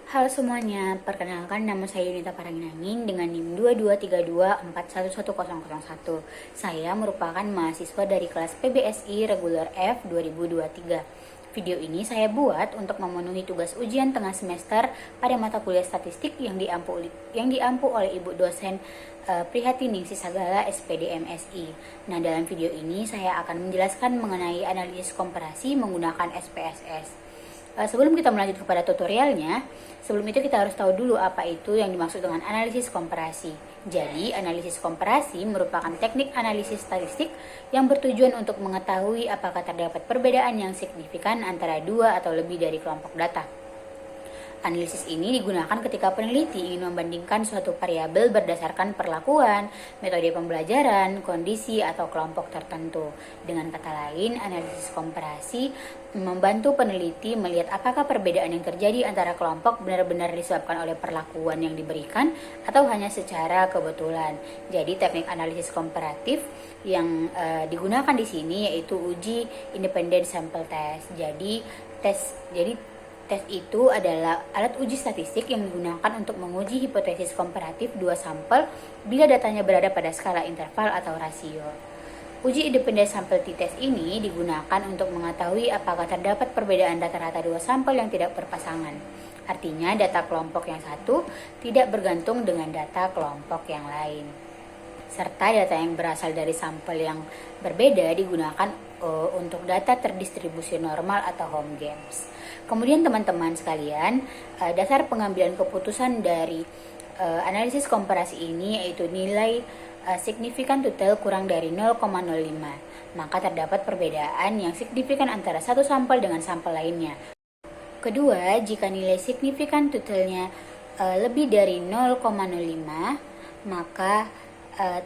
Halo semuanya, perkenalkan nama saya Yunita Paranginaning dengan NIM 2232411001. Saya merupakan mahasiswa dari kelas PBSI Reguler F 2023. Video ini saya buat untuk memenuhi tugas ujian tengah semester pada mata kuliah statistik yang diampu oleh Ibu dosen Prihatin Sagala SPD MSI. Nah, dalam video ini saya akan menjelaskan mengenai analisis komparasi menggunakan SPSS. Sebelum kita melanjut kepada tutorialnya, sebelum itu kita harus tahu dulu apa itu yang dimaksud dengan analisis komparasi. Jadi, analisis komparasi merupakan teknik analisis statistik yang bertujuan untuk mengetahui apakah terdapat perbedaan yang signifikan antara dua atau lebih dari kelompok data. Analisis ini digunakan ketika peneliti ingin membandingkan suatu variabel berdasarkan perlakuan, metode pembelajaran, kondisi, atau kelompok tertentu. Dengan kata lain, analisis komparasi membantu peneliti melihat apakah perbedaan yang terjadi antara kelompok benar-benar disebabkan oleh perlakuan yang diberikan atau hanya secara kebetulan. Jadi, teknik analisis komparatif yang digunakan di sini yaitu uji independent sample test. Jadi tes itu adalah alat uji statistik yang digunakan untuk menguji hipotesis komparatif dua sampel bila datanya berada pada skala interval atau rasio. Uji independent sample t-test ini digunakan untuk mengetahui apakah terdapat perbedaan data rata dua sampel yang tidak berpasangan. Artinya data kelompok yang satu tidak bergantung dengan data kelompok yang lain. Serta data yang berasal dari sampel yang berbeda digunakan untuk data terdistribusi normal atau home games. Kemudian teman-teman sekalian, dasar pengambilan keputusan dari analisis komparasi ini yaitu nilai signifikan total kurang dari 0,05. Maka terdapat perbedaan yang signifikan antara satu sampel dengan sampel lainnya. Kedua, jika nilai signifikan totalnya lebih dari 0,05, maka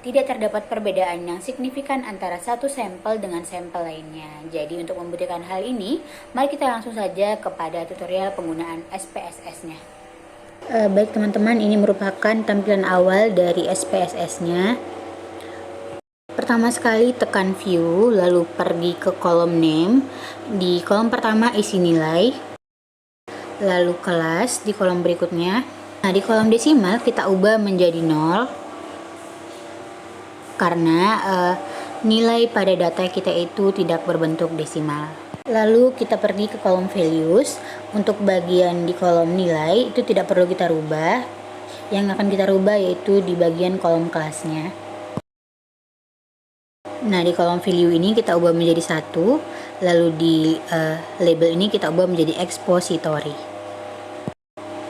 tidak terdapat perbedaan yang signifikan antara satu sampel dengan sampel lainnya. Jadi untuk membuktikan hal ini, mari kita langsung saja kepada tutorial penggunaan SPSS-nya. Baik teman-teman, ini merupakan tampilan awal dari SPSS-nya. Pertama sekali tekan view, lalu pergi ke kolom name. Di kolom pertama isi nilai, lalu kelas di kolom berikutnya. Nah, di kolom desimal kita ubah menjadi 0. Karena nilai pada data kita itu tidak berbentuk desimal. Lalu kita pergi ke kolom values. Untuk bagian di kolom nilai itu tidak perlu kita rubah. Yang akan kita rubah yaitu di bagian kolom kelasnya. Nah, di kolom value ini kita ubah menjadi 1. Lalu di label ini kita ubah menjadi expository.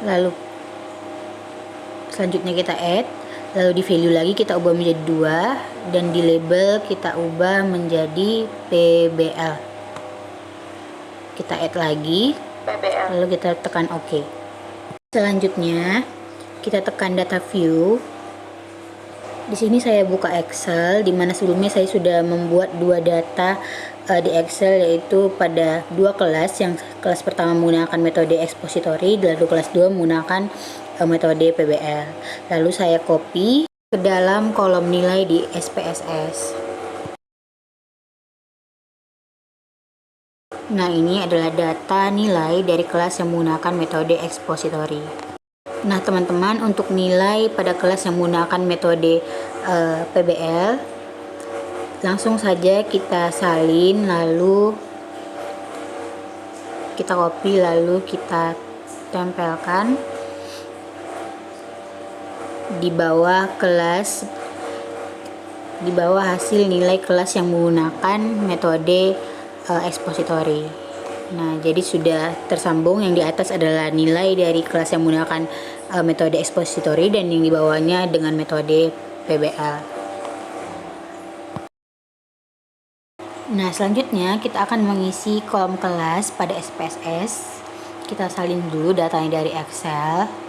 Lalu selanjutnya kita add. Lalu di value lagi kita ubah menjadi 2 dan di label kita ubah menjadi PBL. Kita add lagi, PBL. Lalu kita tekan OK. Selanjutnya kita tekan data view. Di sini saya buka Excel, di mana sebelumnya saya sudah membuat dua data di Excel, yaitu pada dua kelas. Yang kelas pertama menggunakan metode expository, lalu kelas 2 menggunakan metode PBL. Lalu saya copy ke dalam kolom nilai di SPSS. Nah, ini adalah data nilai dari kelas yang menggunakan metode expository. Nah, teman-teman, untuk nilai pada kelas yang menggunakan metode PBL, langsung saja kita salin, lalu kita copy, lalu kita tempelkan di bawah kelas, di bawah hasil nilai kelas yang menggunakan metode expository. Nah, jadi sudah tersambung. Yang di atas adalah nilai dari kelas yang menggunakan metode expository dan yang di bawahnya dengan metode PBL. Nah, selanjutnya kita akan mengisi kolom kelas pada SPSS. Kita salin dulu datanya dari Excel.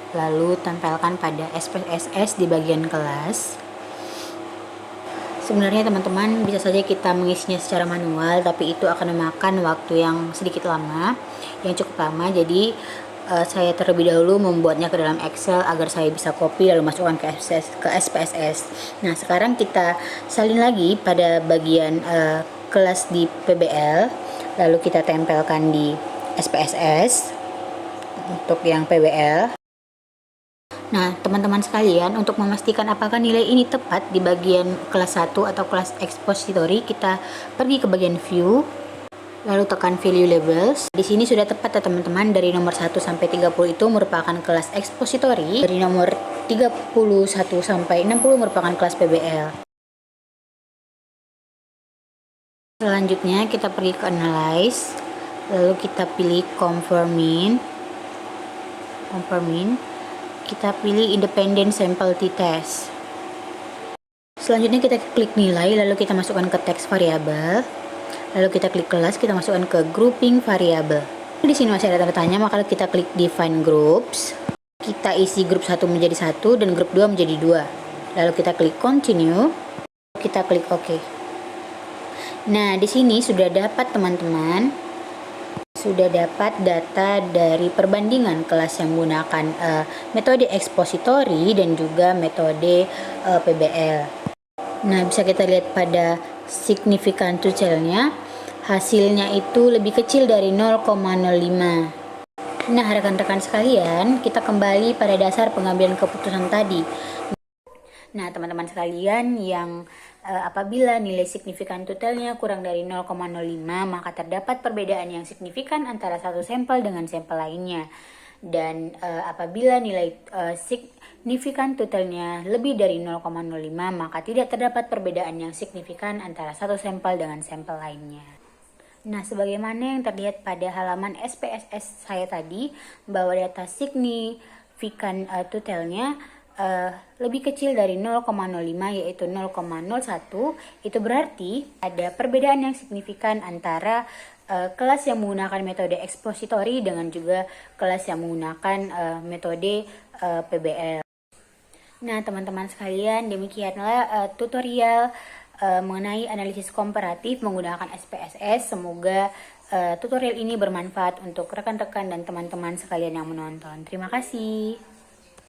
Lalu tempelkan pada SPSS di bagian kelas. Sebenarnya teman-teman bisa saja kita mengisinya secara manual, tapi itu akan memakan waktu yang sedikit lama, yang cukup lama. Jadi saya terlebih dahulu membuatnya ke dalam Excel agar saya bisa copy lalu masukkan ke SPSS. Nah, sekarang kita salin lagi pada bagian kelas di PBL. lalu kita tempelkan di SPSS untuk yang PBL. Nah, teman-teman sekalian, untuk memastikan apakah nilai ini tepat di bagian kelas 1 atau kelas expository, kita pergi ke bagian view, lalu tekan value labels. Di sini sudah tepat ya teman-teman, dari nomor 1 sampai 30 itu merupakan kelas expository, dari nomor 31 sampai 60 merupakan kelas PBL. Selanjutnya kita pergi ke analyze, lalu kita pilih confirming, kita pilih independent sample t-test. Selanjutnya kita klik nilai, lalu kita masukkan ke teks variabel, lalu kita klik kelas, kita masukkan ke grouping variabel. Di sini masih ada tanda tanya, maka kita klik define groups, kita isi grup 1 menjadi 1 dan grup 2 menjadi 2, lalu kita klik continue, kita klik OK. Nah, di sini sudah dapat teman-teman, sudah dapat data dari perbandingan kelas yang menggunakan metode expository dan juga metode PBL. Nah, bisa kita lihat pada signifikan to nya, hasilnya itu lebih kecil dari 0,05. Nah, rekan-rekan sekalian, kita kembali pada dasar pengambilan keputusan tadi. Nah, teman-teman sekalian, yang apabila nilai signifikan totalnya kurang dari 0,05, maka terdapat perbedaan yang signifikan antara satu sampel dengan sampel lainnya. Dan apabila nilai signifikan totalnya lebih dari 0,05, maka tidak terdapat perbedaan yang signifikan antara satu sampel dengan sampel lainnya. Nah, sebagaimana yang terlihat pada halaman SPSS saya tadi, bahwa data signifikan totalnya lebih kecil dari 0,05, yaitu 0,01, itu berarti ada perbedaan yang signifikan antara kelas yang menggunakan metode expository dengan juga kelas yang menggunakan metode PBL. Nah, teman-teman sekalian, demikianlah tutorial mengenai analisis komparatif menggunakan SPSS. Semoga tutorial ini bermanfaat untuk rekan-rekan dan teman-teman sekalian yang menonton. Terima kasih.